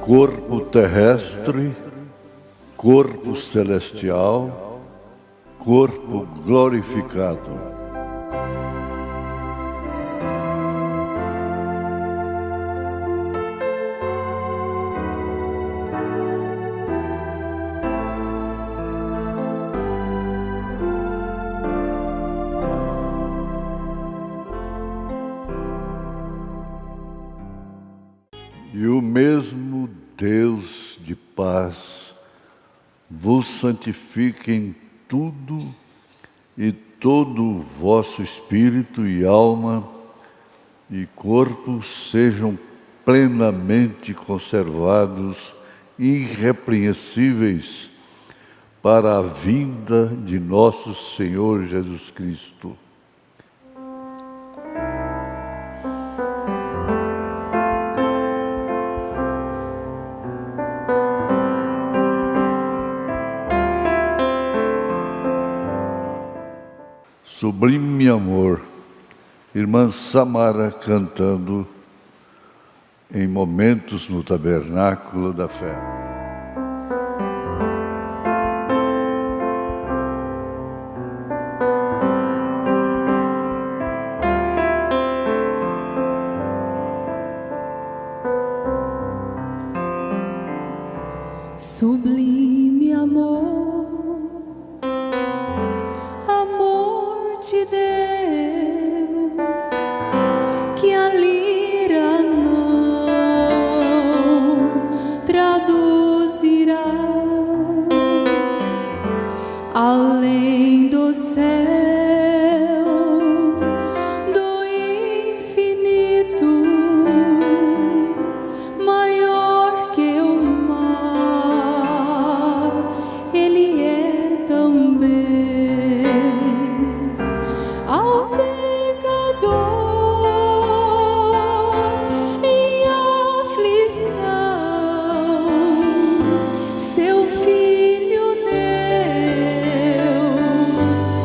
corpo terrestre, corpo celestial, corpo glorificado. E o mesmo Deus de paz vos santifique em tudo, e todo o vosso espírito e alma e corpo sejam plenamente conservados, irrepreensíveis, para a vinda de nosso Senhor Jesus Cristo. Sublime amor, irmã Samara cantando em Momentos no Tabernáculo da Fé. Sublime amor, amor de Deus, que a lira não traduzirá, além do céu, do infinito, maior que o mar, Ele é também. Ao pecador em aflição, seu Filho Deus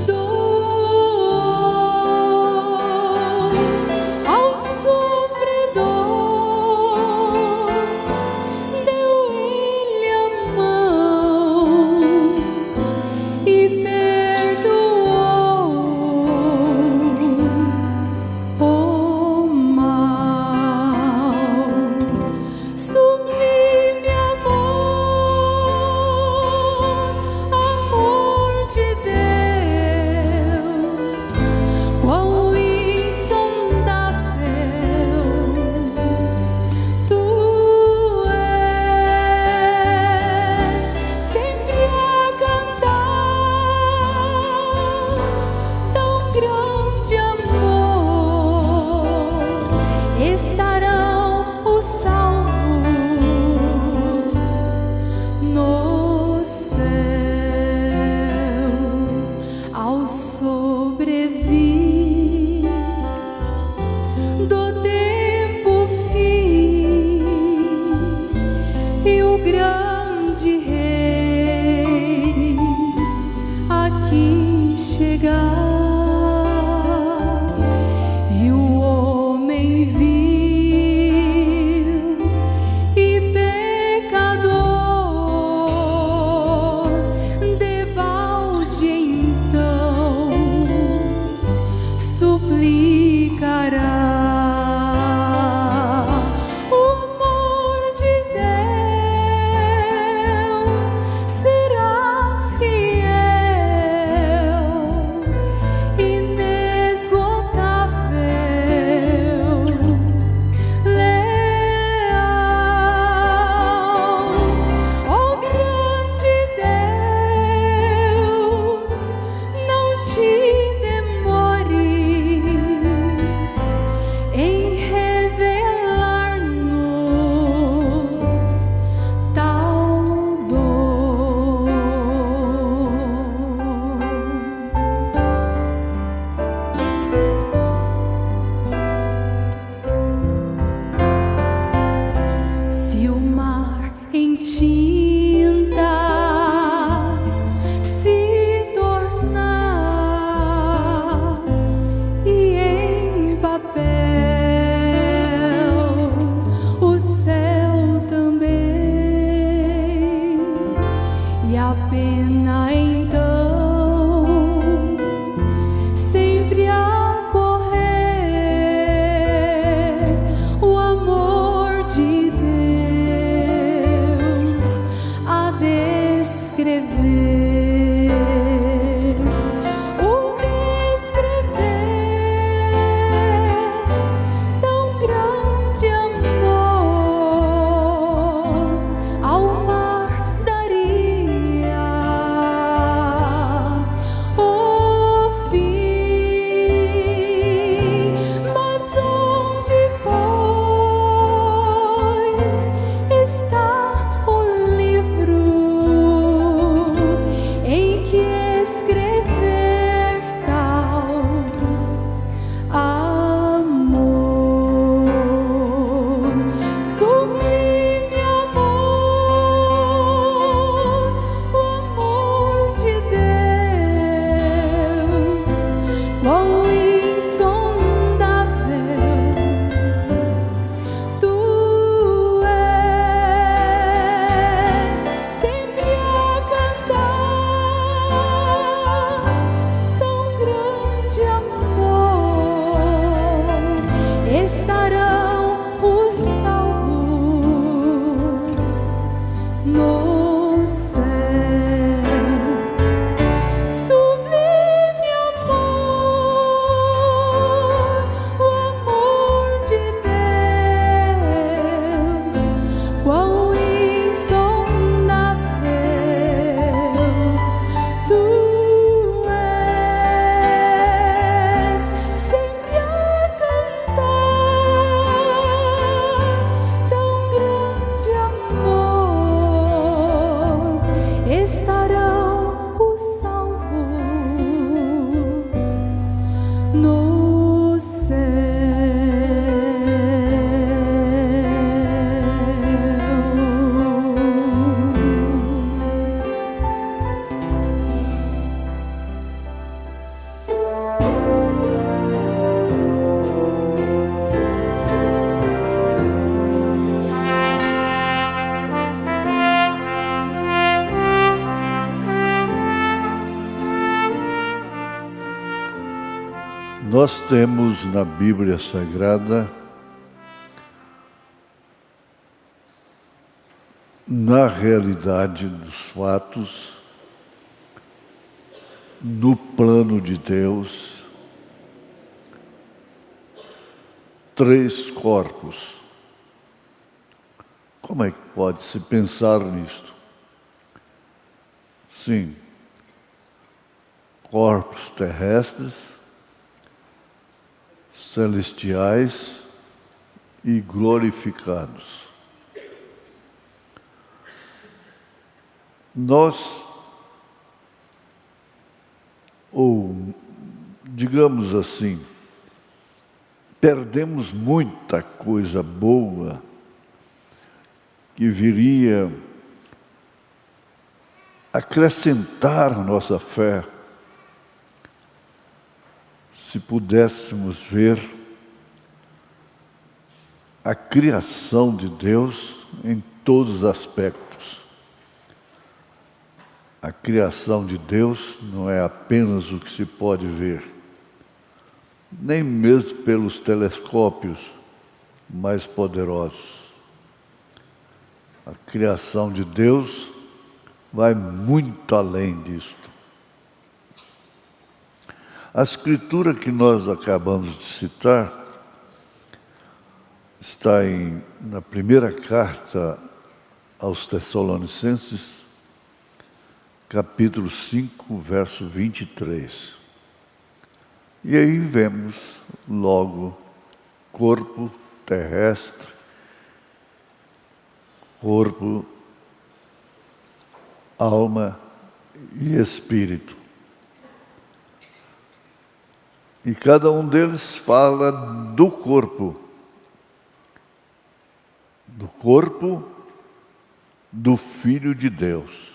doou. Ao sofredor deu Ele a mão e perdoou o mal. Sublime amor, amor de Deus, quão insondável tu és, sempre a cantar tão grande amor. Estarão os salvos no céu, ao sobrevir do tempo fim, e o grande Rei aqui chegar. E o homem vil e pecador, debalde então no céu. Nós temos na Bíblia Sagrada, na realidade dos fatos, no plano de Deus, 3 corpos. Como é que pode-se pensar nisto? Sim, corpos terrestres, celestiais e glorificados. Nós, ou digamos assim, perdemos muita coisa boa que viria acrescentar a nossa fé, se pudéssemos ver a criação de Deus em todos os aspectos. A criação de Deus não é apenas o que se pode ver, nem mesmo pelos telescópios mais poderosos. A criação de Deus vai muito além disto. A escritura que nós acabamos de citar está na primeira carta aos Tessalonicenses, capítulo 5, verso 23. E aí vemos logo corpo terrestre, corpo, alma e espírito. E cada um deles fala do corpo do Filho de Deus.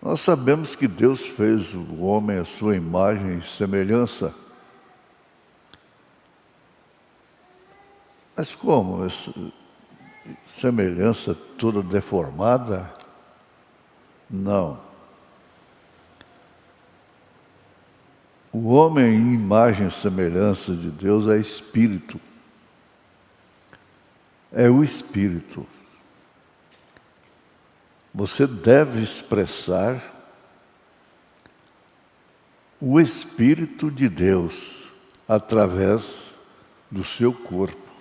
Nós sabemos que Deus fez o homem à sua imagem e semelhança. Mas como? Essa semelhança toda deformada? Não. O homem, em imagem e semelhança de Deus, é espírito. É o espírito. Você deve expressar o Espírito de Deus através do seu corpo.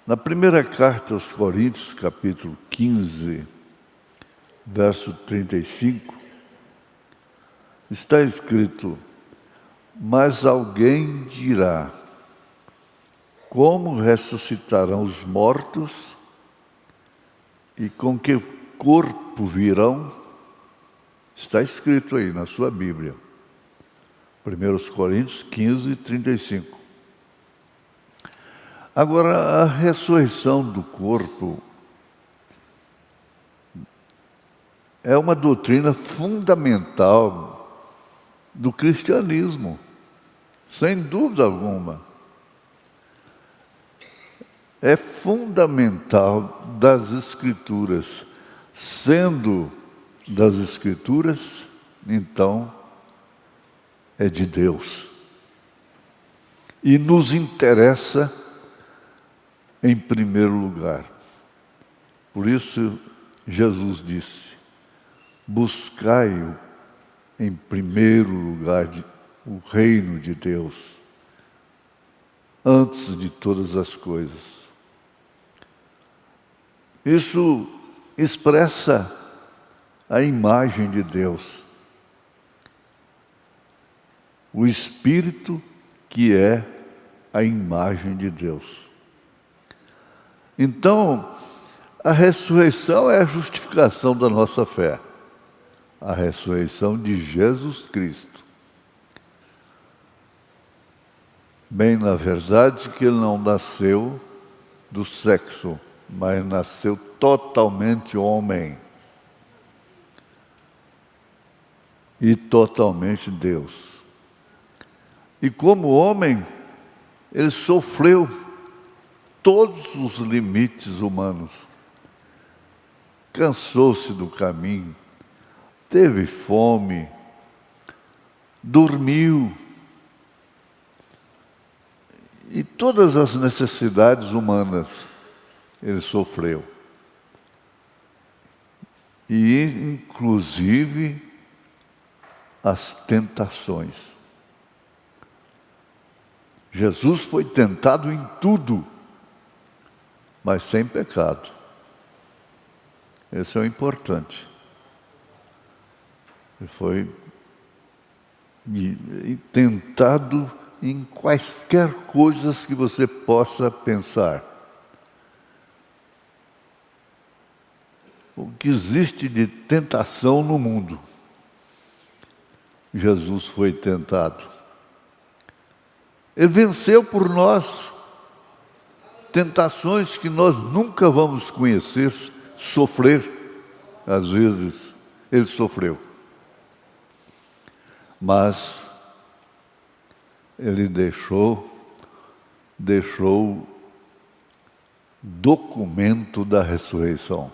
Na primeira carta aos Coríntios, capítulo 15, verso 35, está escrito: mas alguém dirá, como ressuscitarão os mortos e com que corpo virão? Está escrito aí na sua Bíblia. 1 Coríntios 15, 35. Agora, a ressurreição do corpo é uma doutrina fundamental do cristianismo, sem dúvida alguma. É fundamental das Escrituras. Sendo das Escrituras, então, é de Deus. E nos interessa em primeiro lugar. Por isso, Jesus disse: buscai em primeiro lugar o reino de Deus, antes de todas as coisas. Isso expressa a imagem de Deus, o Espírito que é a imagem de Deus. Então, a ressurreição é a justificação da nossa fé. A ressurreição de Jesus Cristo. Bem, na verdade, que ele não nasceu do sexo, mas nasceu totalmente homem e totalmente Deus. E como homem, ele sofreu todos os limites humanos. Cansou-se do caminho, teve fome, dormiu. E todas as necessidades humanas ele sofreu. E, inclusive, as tentações. Jesus foi tentado em tudo, mas sem pecado. Esse é o importante. Ele foi tentado em quaisquer coisas que você possa pensar. O que existe de tentação no mundo, Jesus foi tentado. Ele venceu por nós tentações que nós nunca vamos conhecer, sofrer. Às vezes, ele sofreu. Mas ele deixou documento da ressurreição,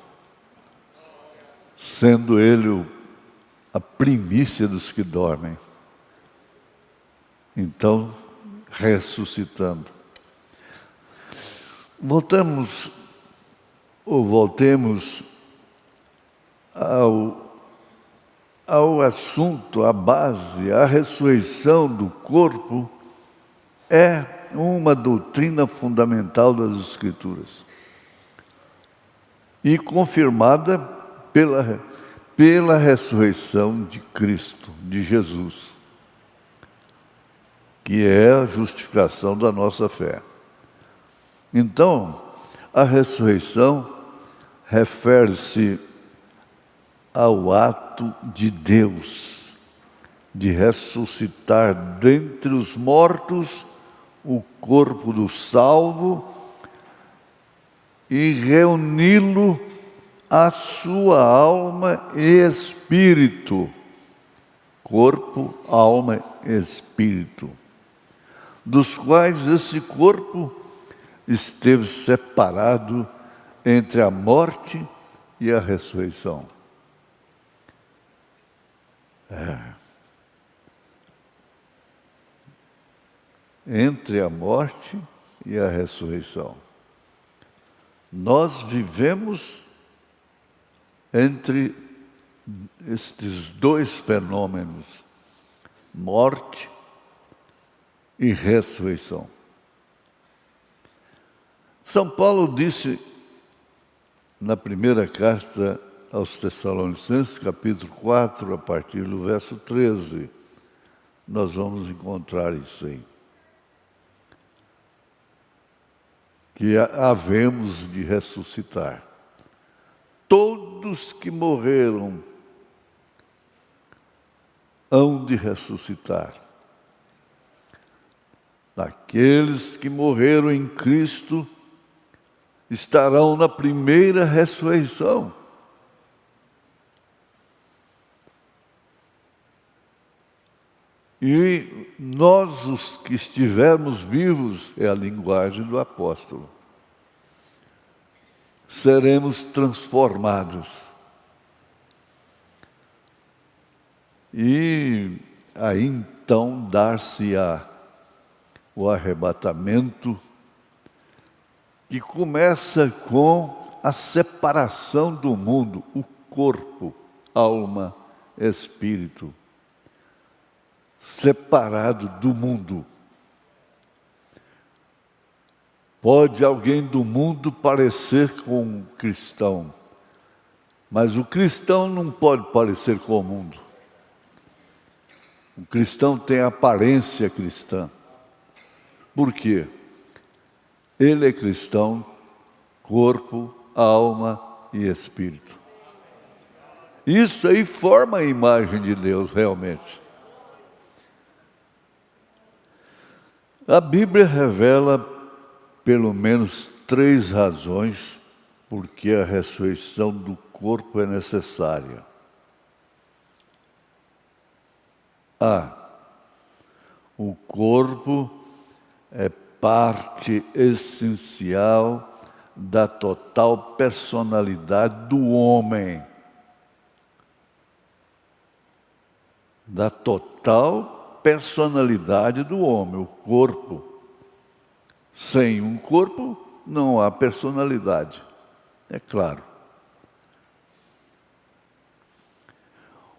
sendo ele a primícia dos que dormem. Então, ressuscitando. Voltemos ao assunto, à base. A ressurreição do corpo é uma doutrina fundamental das Escrituras e confirmada pela ressurreição de Cristo, de Jesus, que é a justificação da nossa fé. Então, a ressurreição refere-se ao ato de Deus de ressuscitar dentre os mortos o corpo do salvo e reuni-lo à sua alma e espírito. Corpo, alma e espírito, dos quais esse corpo esteve separado entre a morte e a ressurreição. Entre a morte e a ressurreição. Nós vivemos entre estes dois fenômenos, morte e ressurreição. São Paulo disse na primeira carta aos Tessalonicenses, capítulo 4, a partir do verso 13, nós vamos encontrar isso aí. Que havemos de ressuscitar. Todos que morreram hão de ressuscitar. Aqueles que morreram em Cristo estarão na primeira ressurreição. E nós, os que estivermos vivos, é a linguagem do apóstolo, seremos transformados. E aí então dar-se-á o arrebatamento, que começa com a separação do mundo, o corpo, alma, espírito, separado do mundo. Pode alguém do mundo parecer com um cristão, mas o cristão não pode parecer com o mundo. O cristão tem aparência cristã. Por quê? Ele é cristão, corpo, alma e espírito. Isso aí forma a imagem de Deus realmente. A Bíblia revela pelo menos 3 razões por que a ressurreição do corpo é necessária. A. O corpo é parte essencial da total personalidade do homem. Da total personalidade do homem, o corpo. Sem um corpo, não há personalidade, é claro.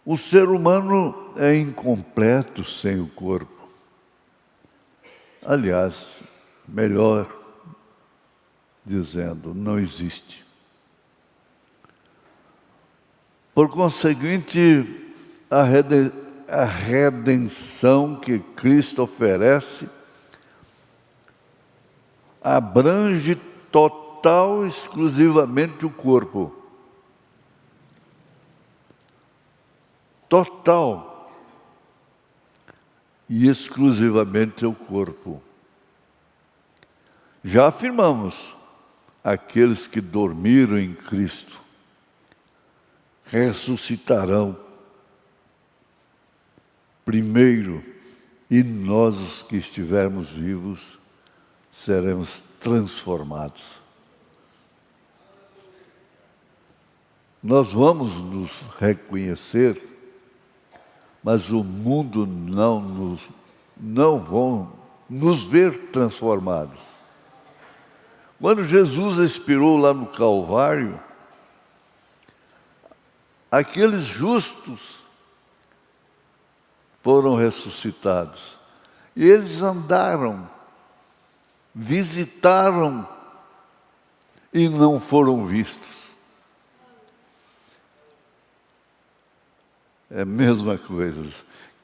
O ser humano é incompleto sem o corpo. Aliás, melhor dizendo, não existe. Por conseguinte, a redenção que Cristo oferece abrange total, exclusivamente o corpo. Total e exclusivamente o corpo. Já afirmamos, aqueles que dormiram em Cristo ressuscitarão primeiro, e nós, os que estivermos vivos, seremos transformados. Nós vamos nos reconhecer, mas o mundo não vão nos ver transformados. Quando Jesus expirou lá no Calvário, aqueles justos foram ressuscitados. E eles andaram, visitaram e não foram vistos. É a mesma coisa.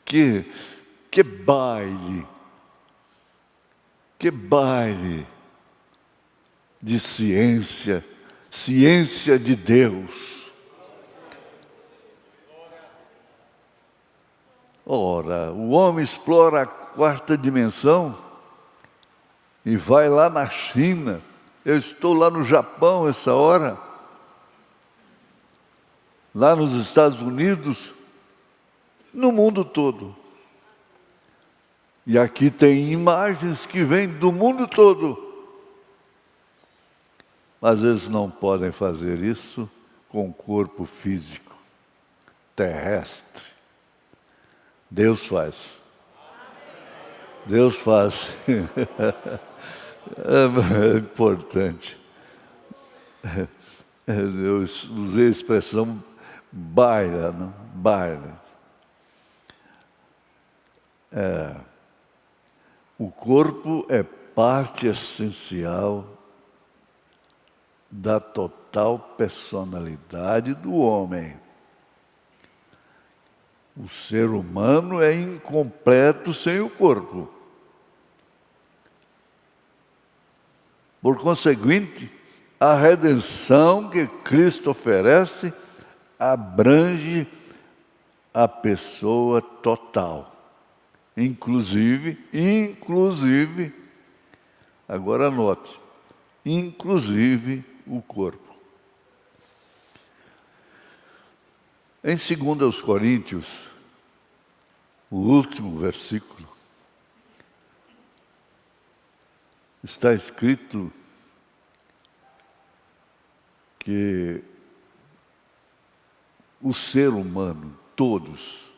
Que baile! Que baile de ciência, ciência de Deus. Ora, o homem explora a 4ª dimensão e vai lá na China. Eu estou lá no Japão essa hora, lá nos Estados Unidos, no mundo todo. E aqui tem imagens que vêm do mundo todo. Mas eles não podem fazer isso com o corpo físico, terrestre. Deus faz. Deus faz. É importante. Eu usei a expressão baila, não? Baila. O corpo é parte essencial da total personalidade do homem. O ser humano é incompleto sem o corpo. Por conseguinte, a redenção que Cristo oferece abrange a pessoa total. Inclusive, agora anote, inclusive o corpo. Em 2 Coríntios, o último versículo, está escrito que o ser humano, todos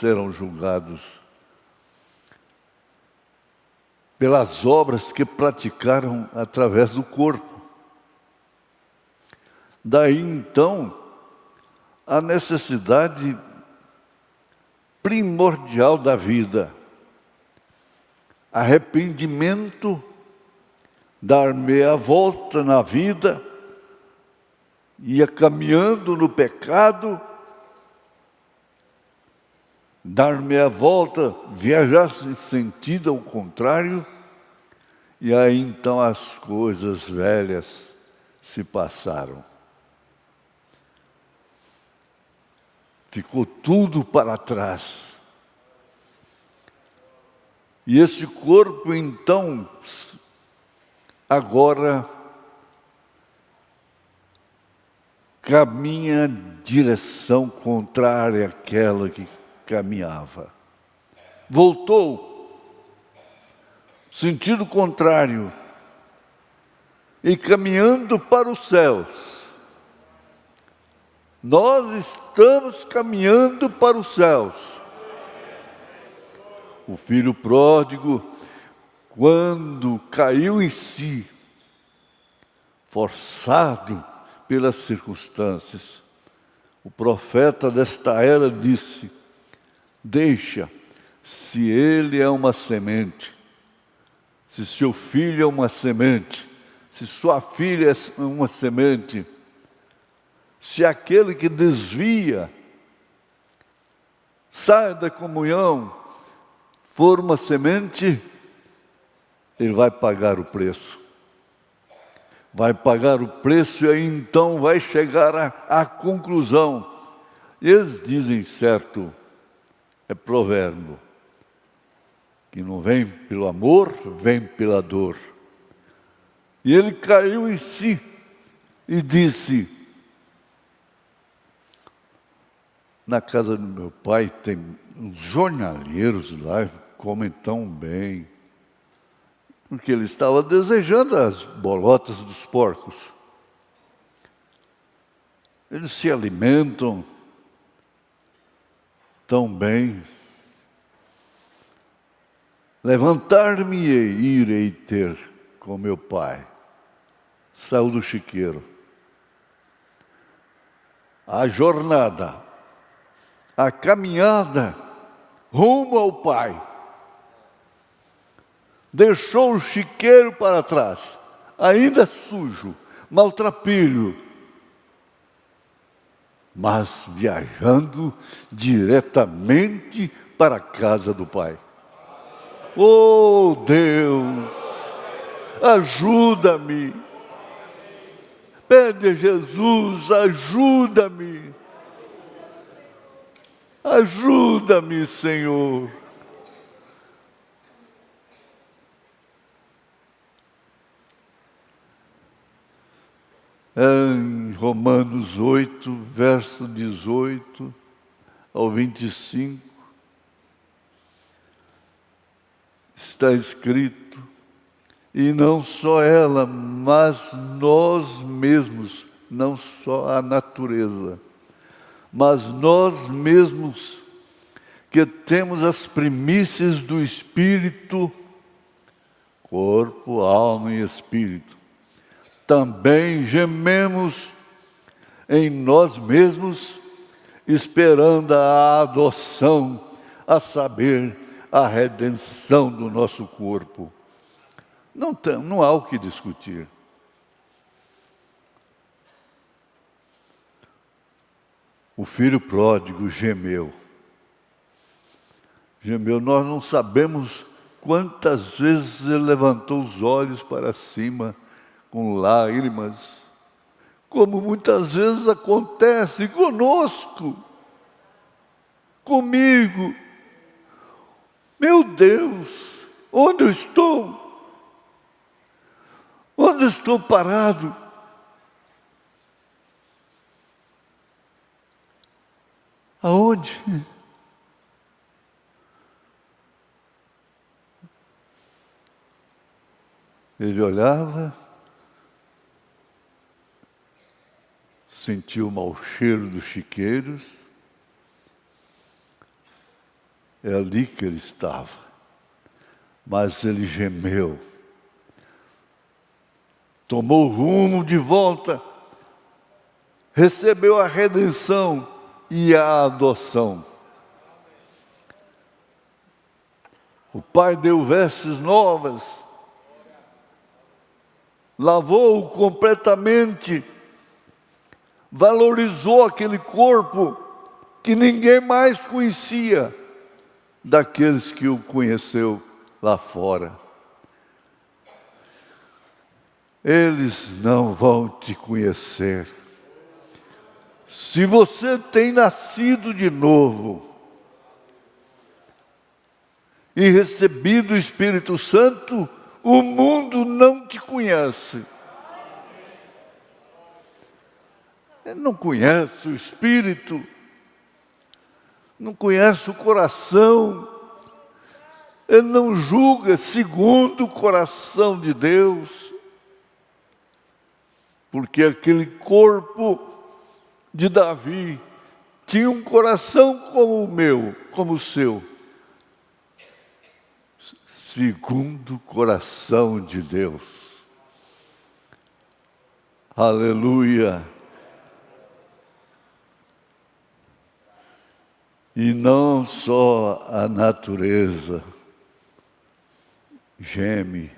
serão julgados pelas obras que praticaram através do corpo. Daí, então, a necessidade primordial da vida, arrependimento, dar meia volta na vida, ia caminhando no pecado, dar meia volta, viajar em sentido ao contrário, e aí então as coisas velhas se passaram. Ficou tudo para trás. E esse corpo, então, agora caminha em direção contrária àquela que caminhava. Voltou, sentido contrário, e caminhando para os céus. Nós estamos caminhando para os céus. O filho pródigo, quando caiu em si, forçado pelas circunstâncias, o profeta desta era disse: deixa, se ele é uma semente, se seu filho é uma semente, se sua filha é uma semente, se aquele que desvia, sai da comunhão, for uma semente, ele vai pagar o preço. Vai pagar o preço e aí então vai chegar à conclusão. Eles dizem, certo, é provérbio, que não vem pelo amor, vem pela dor. E ele caiu em si e disse: na casa do meu pai tem uns jornaleiros lá, comem tão bem. Porque ele estava desejando as bolotas dos porcos. Eles se alimentam tão bem. Levantar-me-ei e irei ter com meu pai. Saiu do chiqueiro. A jornada, a caminhada rumo ao pai. Deixou o chiqueiro para trás, ainda sujo, maltrapilho, mas viajando diretamente para a casa do Pai. Oh Deus, ajuda-me. Pede a Jesus, ajuda-me. Ajuda-me, Senhor. Em Romanos 8, verso 18 ao 25, está escrito: e não só ela, mas nós mesmos, não só a natureza, mas nós mesmos, que temos as primícias do Espírito, corpo, alma e espírito, também gememos em nós mesmos, esperando a adoção, a saber, a redenção do nosso corpo. Não há o que discutir. O filho pródigo gemeu. Gemeu, nós não sabemos quantas vezes ele levantou os olhos para cima, com lágrimas, como muitas vezes acontece conosco, comigo. Meu Deus, onde eu estou? Onde estou parado? Aonde? Ele olhava, sentiu o mau cheiro dos chiqueiros, é ali que ele estava, mas ele gemeu, tomou rumo de volta, recebeu a redenção e a adoção. O pai deu vestes novas, lavou-o completamente, valorizou aquele corpo que ninguém mais conhecia daqueles que o conheceu lá fora. Eles não vão te conhecer. Se você tem nascido de novo, e recebido o Espírito Santo, o mundo não te conhece. Ele não conhece o Espírito, não conhece o coração, ele não julga segundo o coração de Deus, porque aquele corpo de Davi tinha um coração como o meu, como o seu, segundo o coração de Deus. Aleluia! E não só a natureza geme,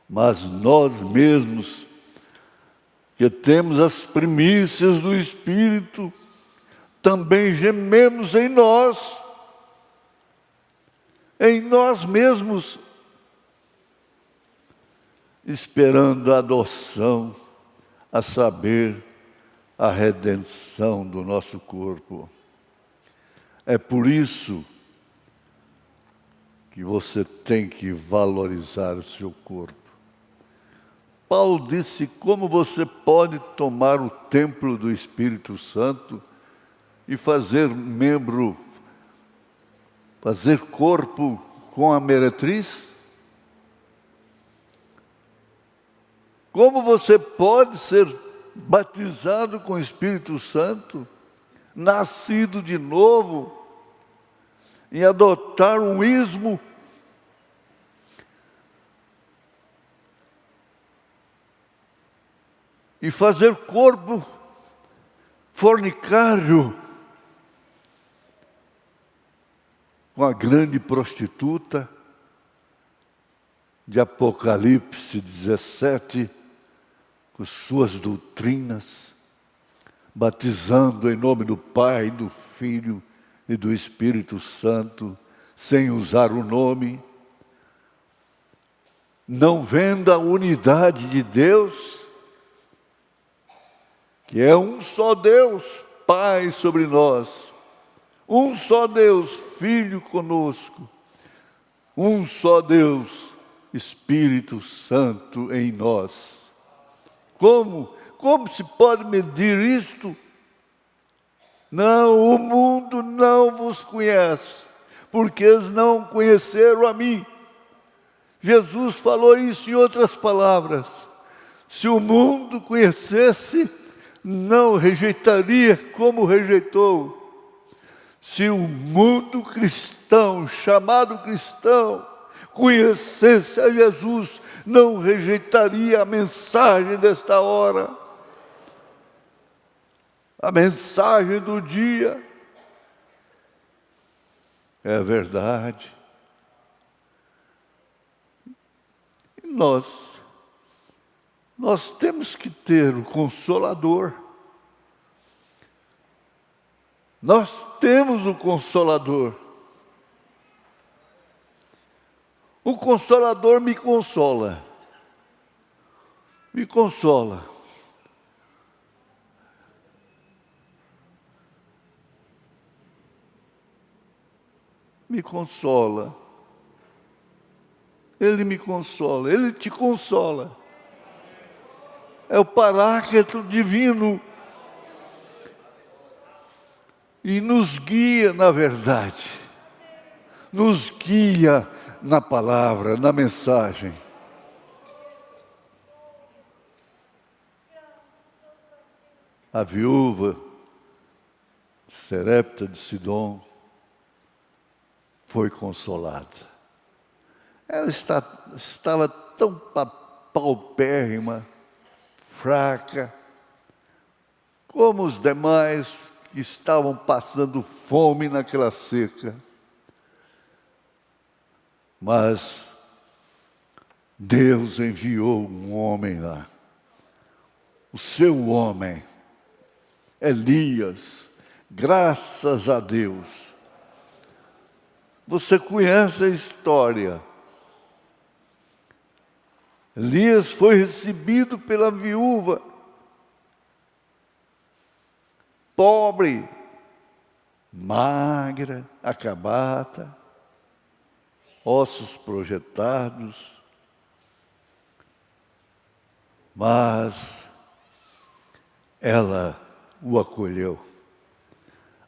mas nós mesmos, que temos as primícias do Espírito, também gememos em nós mesmos, esperando a adoção, a saber, a redenção do nosso corpo. É por isso que você tem que valorizar o seu corpo. Paulo disse como você pode tomar o templo do Espírito Santo e fazer corpo com a meretriz? Como você pode ser batizado com o Espírito Santo, nascido de novo, e adotar um ismo e fazer corpo fornicário com a grande prostituta de Apocalipse 17, com suas doutrinas, batizando em nome do Pai, do Filho e do Espírito Santo, sem usar o nome, não vendo a unidade de Deus, que é um só Deus, Pai sobre nós, um só Deus, Filho conosco, um só Deus, Espírito Santo em nós. Como se pode medir isto? Não, o mundo não vos conhece, porque eles não conheceram a mim. Jesus falou isso em outras palavras. Se o mundo conhecesse, não rejeitaria como rejeitou. Se o mundo cristão, chamado cristão, conhecesse a Jesus, não rejeitaria a mensagem desta hora. A mensagem do dia é verdade. E nós temos que ter o Consolador. Nós temos o Consolador. O Consolador me consola. Me consola. Me consola. Ele me consola, Ele te consola. É o Paráclito divino. E nos guia na verdade. Nos guia na palavra, na mensagem. A viúva Serepta de Sidom foi consolada. Ela estava tão paupérrima, fraca, como os demais que estavam passando fome naquela seca. Mas Deus enviou um homem lá, o seu homem, Elias, graças a Deus. Você conhece a história. Elias foi recebido pela viúva, pobre, magra, acabada. ossos projetados, mas ela o acolheu.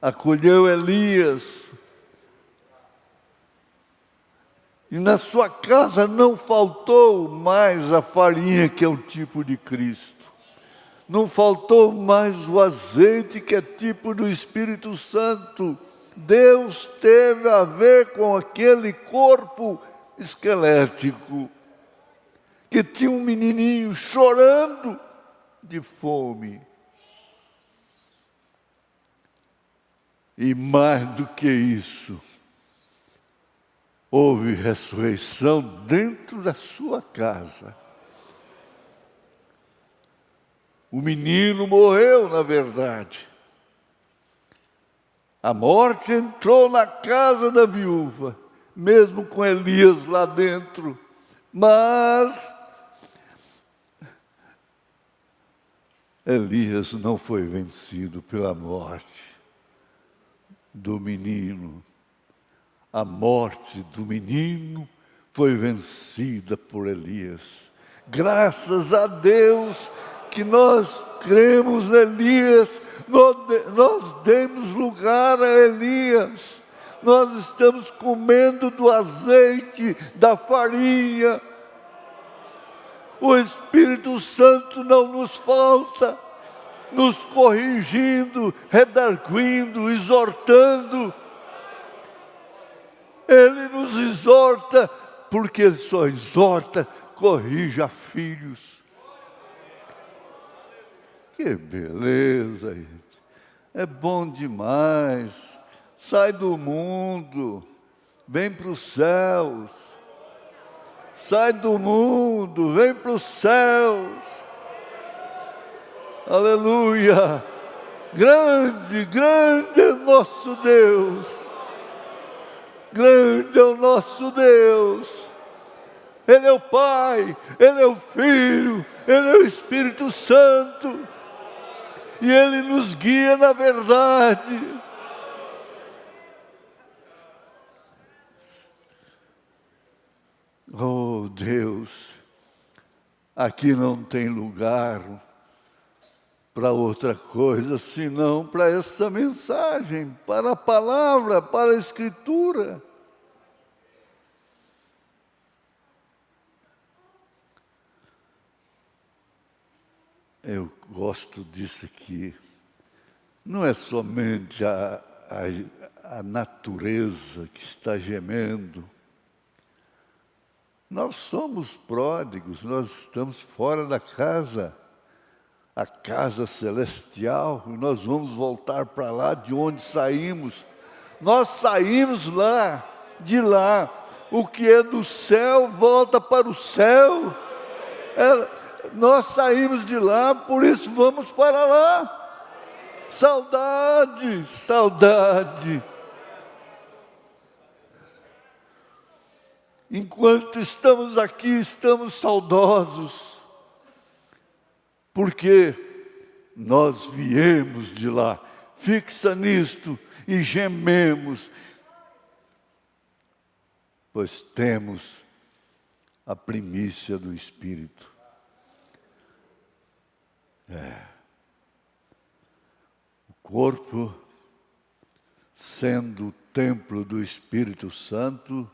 Acolheu Elias. E na sua casa não faltou mais a farinha, que é o tipo de Cristo. Não faltou mais o azeite, que é tipo do Espírito Santo. Deus teve a ver com aquele corpo esquelético, que tinha um menininho chorando de fome. E mais do que isso, houve ressurreição dentro da sua casa. O menino morreu, na verdade. A morte entrou na casa da viúva, mesmo com Elias lá dentro. Mas Elias não foi vencido pela morte do menino. A morte do menino foi vencida por Elias. Graças a Deus que nós cremos em Elias, nós demos lugar a Elias. Nós estamos comendo do azeite, da farinha. O Espírito Santo não nos falta, nos corrigindo, redarguindo, exortando. Ele nos exorta, porque Ele só exorta, corrige a filhos. Que beleza, gente. É bom demais. Sai do mundo, vem para os céus. Sai do mundo, vem para os céus. Aleluia. Grande, grande é o nosso Deus. Grande é o nosso Deus. Ele é o Pai, Ele é o Filho, Ele é o Espírito Santo. E Ele nos guia na verdade. Oh Deus, aqui não tem lugar para outra coisa, senão para essa mensagem, para a palavra, para a Escritura. Eu gosto disso aqui. Não é somente a natureza que está gemendo. Nós somos pródigos, nós estamos fora da casa, a casa celestial, e nós vamos voltar para lá de onde saímos. Nós saímos lá, de lá. O que é do céu volta para o céu. Nós saímos de lá, por isso vamos para lá. Saudade, saudade. Enquanto estamos aqui, estamos saudosos, porque nós viemos de lá. Fixa nisto e gememos, pois temos a primícia do Espírito. O corpo, sendo o templo do Espírito Santo,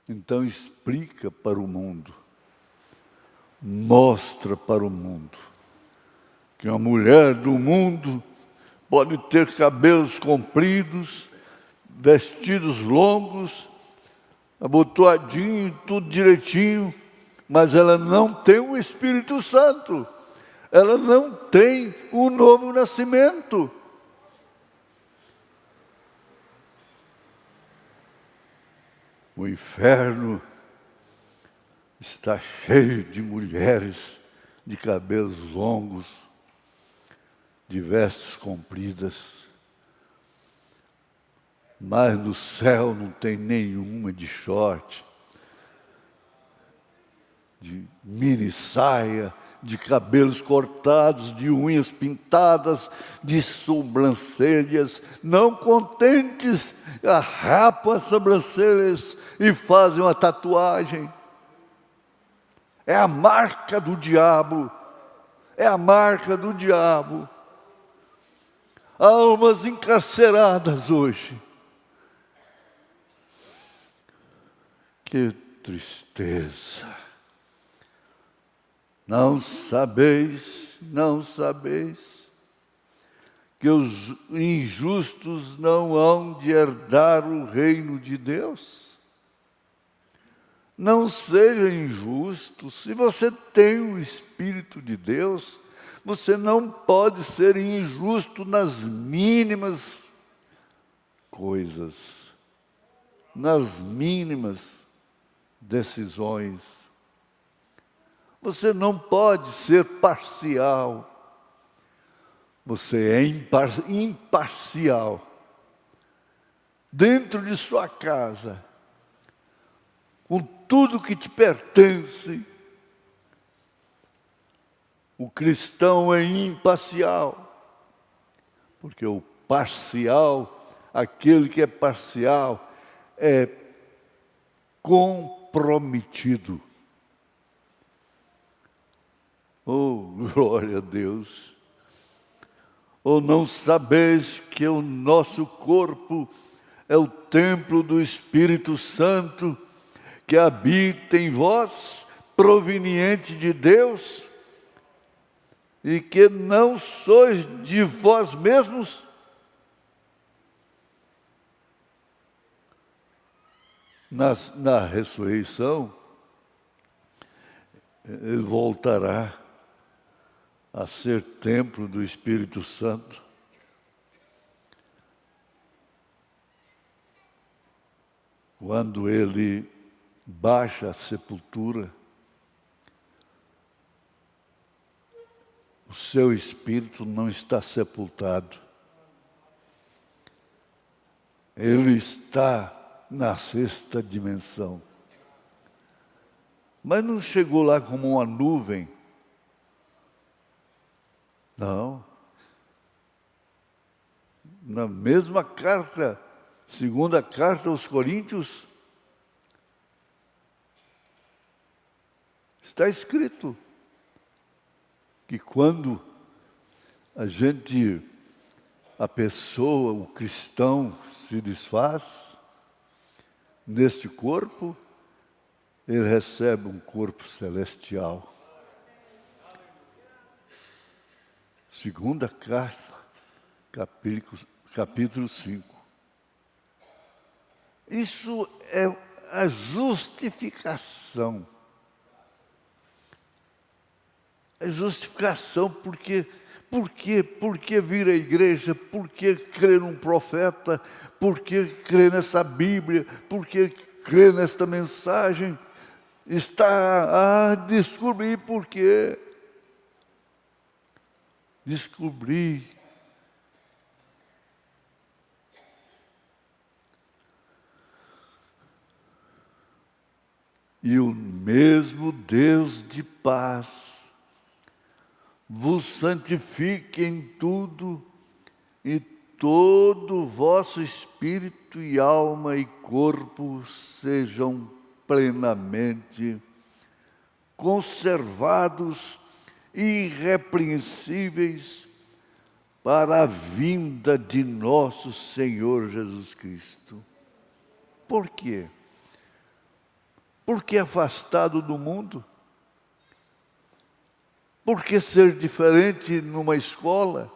então explica para o mundo, mostra para o mundo, que uma mulher do mundo pode ter cabelos compridos, vestidos longos, abotoadinho, tudo direitinho, mas ela não tem o Espírito Santo, ela não tem o novo nascimento. O inferno está cheio de mulheres de cabelos longos, de vestes compridas, mas no céu não tem nenhuma de short, de mini saia, de cabelos cortados, de unhas pintadas, de sobrancelhas. Não contentes, rapam as sobrancelhas, e fazem uma tatuagem. É a marca do diabo. É a marca do diabo. Almas encarceradas hoje. Que tristeza. Não sabeis que os injustos não hão de herdar o reino de Deus? Não seja injusto. Se você tem o Espírito de Deus, você não pode ser injusto nas mínimas coisas, nas mínimas decisões. Você não pode ser parcial. Você é imparcial. Dentro de sua casa, com tudo que te pertence, o cristão é imparcial. Porque o parcial, aquele que é parcial, é comprometido. Oh, glória a Deus! Ou não sabeis que o nosso corpo é o templo do Espírito Santo que habita em vós, proveniente de Deus, e que não sois de vós mesmos? Na ressurreição, ele voltará a ser templo do Espírito Santo. Quando ele baixa a sepultura, o seu espírito não está sepultado. Ele está na sexta dimensão. Mas não chegou lá como uma nuvem. Não. Na mesma carta, segunda carta aos Coríntios, está escrito que quando a pessoa, o cristão, se desfaz neste corpo, ele recebe um corpo celestial. Segunda carta, capítulo 5. Isso é a justificação. É justificação porque vir à igreja, porque crer num profeta, porque crer nessa Bíblia, porque crer nesta mensagem, está a descobrir por quê. Descobrir. E o mesmo Deus de paz vos santifique em tudo, e todo o vosso espírito e alma e corpo sejam plenamente conservados irrepreensíveis para a vinda de nosso Senhor Jesus Cristo. Por quê? Porque afastado do mundo? Por que ser diferente numa escola?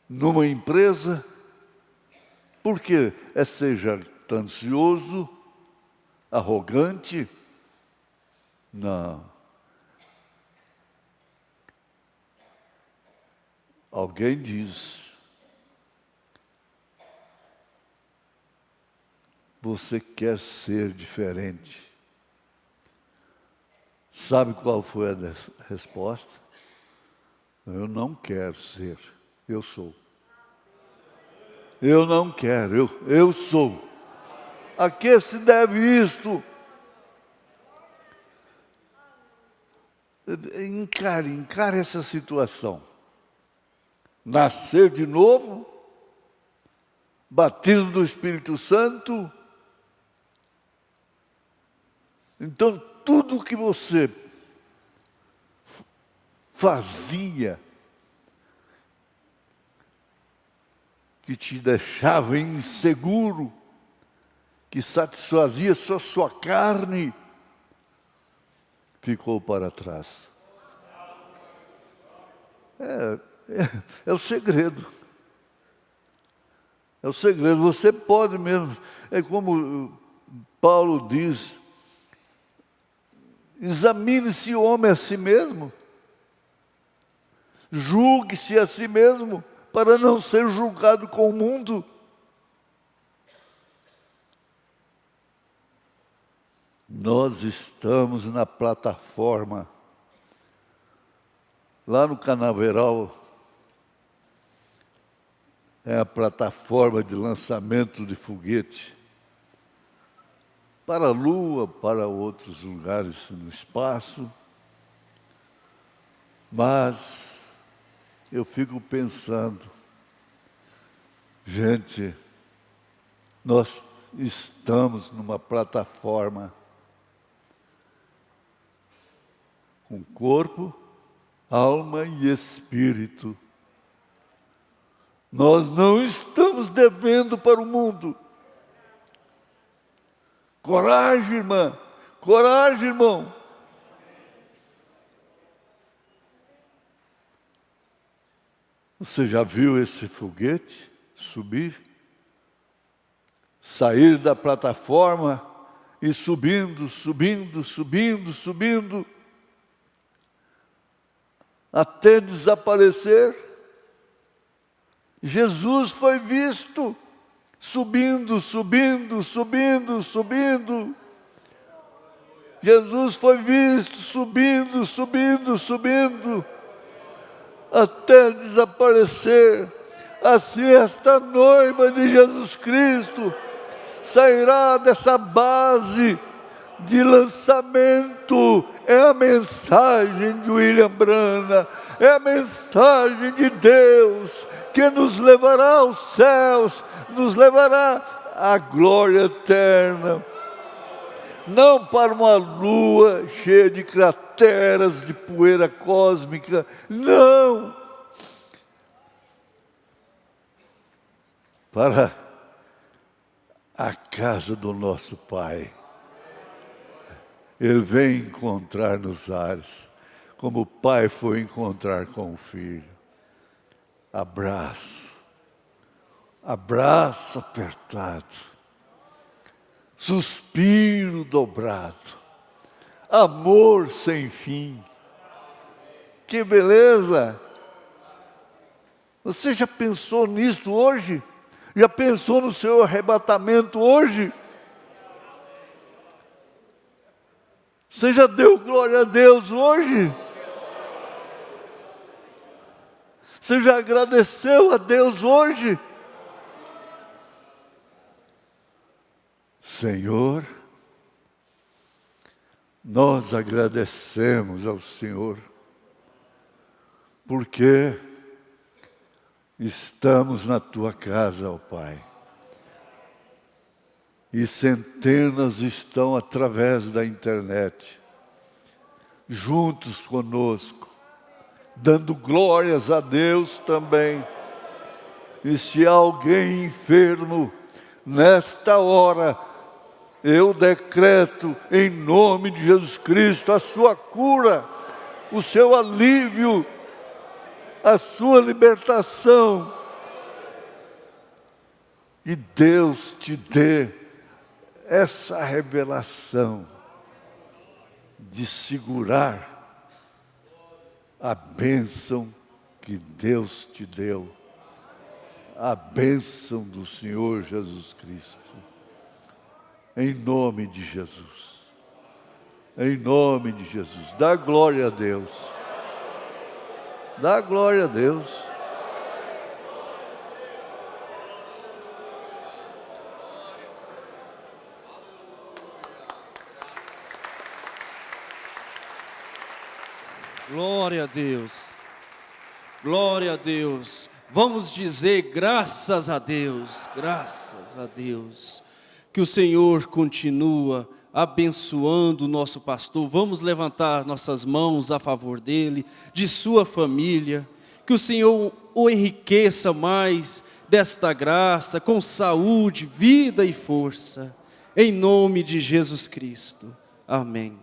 Numa empresa? Por que é ser jactancioso, arrogante? Não. Alguém diz: você quer ser diferente. Sabe qual foi a resposta? Eu não quero ser, eu sou. Eu não quero, eu sou. A que se deve isto? Encare essa situação. Nascer de novo, batismo do Espírito Santo. Então, tudo que você fazia, que te deixava inseguro, que satisfazia só sua carne, ficou para trás. É o segredo. É o segredo. Você pode mesmo, é como Paulo diz, examine-se o homem a si mesmo, julgue-se a si mesmo, para não ser julgado com o mundo. Nós estamos na plataforma, lá no Canaveral, é a plataforma de lançamento de foguete para a Lua, para outros lugares no espaço. Mas eu fico pensando, gente, nós estamos numa plataforma com corpo, alma e espírito. Nós não estamos devendo para o mundo. Coragem, irmã. Coragem, irmão. Você já viu esse foguete subir? Sair da plataforma e subindo, subindo, subindo, subindo, até desaparecer? Jesus foi visto subindo, subindo, subindo, subindo. Jesus foi visto subindo, subindo, subindo, até desaparecer. Assim esta noiva de Jesus Cristo sairá dessa base de lançamento. É a mensagem de William Branham, é a mensagem de Deus que nos levará aos céus, nos levará à glória eterna. Não para uma lua cheia de crateras de poeira cósmica, não. Para a casa do nosso Pai. Ele vem encontrar nos ares, como o pai foi encontrar com o filho. Abraço, abraço apertado, suspiro dobrado, amor sem fim. Que beleza! Você já pensou nisso hoje? Já pensou no seu arrebatamento hoje? Você já deu glória a Deus hoje? Você já agradeceu a Deus hoje? Senhor, nós agradecemos ao Senhor, porque estamos na Tua casa, ó Pai. E centenas estão através da internet, juntos conosco, dando glórias a Deus também. E se há alguém enfermo, nesta hora, eu decreto em nome de Jesus Cristo a sua cura, o seu alívio, a sua libertação. E Deus te dê essa revelação de segurar a bênção que Deus te deu, a bênção do Senhor Jesus Cristo. Em nome de Jesus. Em nome de Jesus. Dá glória a Deus. Dá glória a Deus. Glória a Deus. Glória a Deus. Vamos dizer graças a Deus, que o Senhor continua abençoando o nosso pastor. Vamos levantar nossas mãos a favor dele, de sua família, que o Senhor o enriqueça mais desta graça, com saúde, vida e força, em nome de Jesus Cristo. Amém.